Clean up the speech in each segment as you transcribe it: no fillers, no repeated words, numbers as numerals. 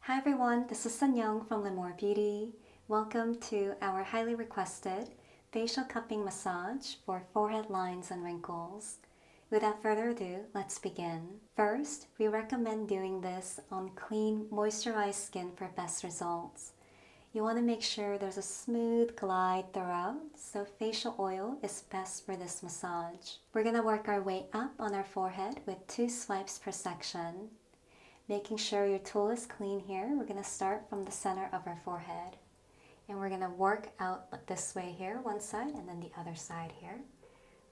Hi everyone, this is Sinyoung from Lémore Beauty. Welcome to our highly requested facial cupping massage for forehead lines and wrinkles. Without further ado, let's begin. First, we recommend doing this on clean, moisturized skin for best results. You want to make sure there's a smooth glide throughout, so facial oil is best for this massage. We're going to work our way up on our forehead with 2 swipes per section. Making sure your tool is clean here, we're going to start from the center of our forehead. And we're going to work out this way here, one side, and then the other side here.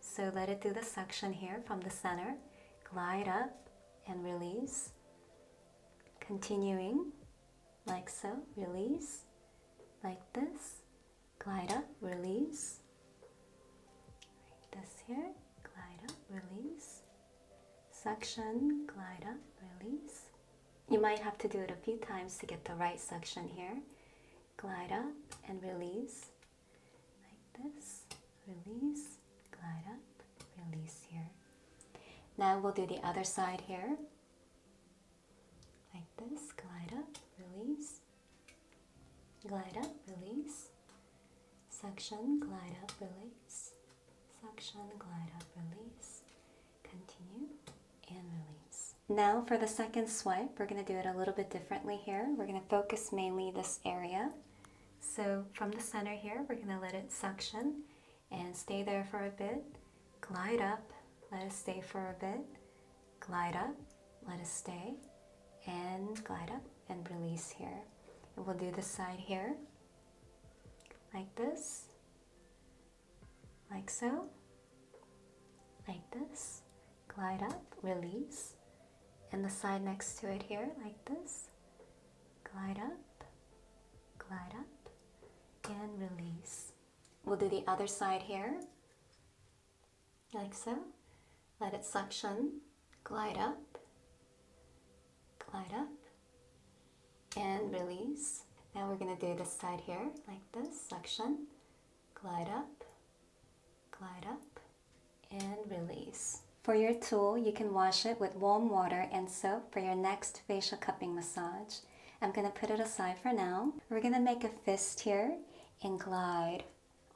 So let it do the suction here from the center. Glide up and release. Continuing, like so, release. Like this. Glide up, release. Like this here. Glide up, release. Suction, glide up, release. You might have to do it a few times to get the right suction here. Glide up and release. Like this. Release. Glide up. Release here. Now we'll do the other side here. Like this. Glide up. Release. Glide up. Release. Suction. Glide up. Release. Suction. Glide up. Release. Continue and release. Now for the second swipe, we're going to do it a little bit differently here. We're going to focus mainly this area. So from the center here, we're going to let it suction and stay there for a bit. Glide up, let it stay for a bit. Glide up, let it stay, and glide up and release here. And we'll do this side here, like this, like so, like this. Glide up, release. And the side next to it here, like this. Glide up, and release. We'll do the other side here, like so. Let it suction, glide up, and release. Now we're going to do this side here, like this. Suction, glide up, and release. For your tool, you can wash it with warm water and soap for your next facial cupping massage. I'm going to put it aside for now. We're going to make a fist here and glide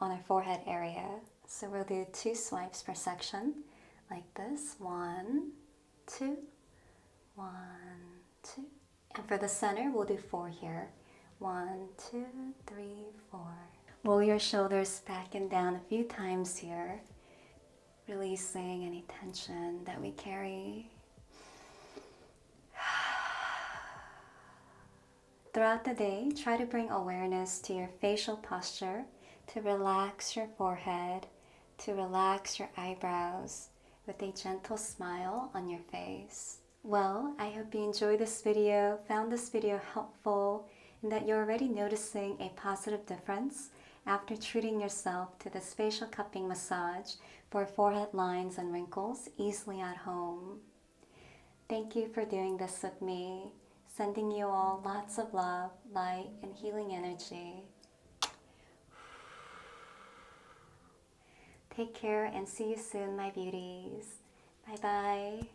on our forehead area. So we'll do 2 swipes per section, like this. 1, 2, 1, 2. And for the center, we'll do 4 here. 1, 2, 3, 4. Roll your shoulders back and down a few times here, releasing any tension that we carry. Throughout the day, try to bring awareness to your facial posture, to relax your forehead, to relax your eyebrows with a gentle smile on your face. Well, I hope you enjoyed this video, found this video helpful, and that you're already noticing a positive difference after treating yourself to this facial cupping massage for forehead lines and wrinkles easily at home. Thank you for doing this with me. Sending you all lots of love, light, and healing energy. Take care and see you soon, my beauties. Bye-bye.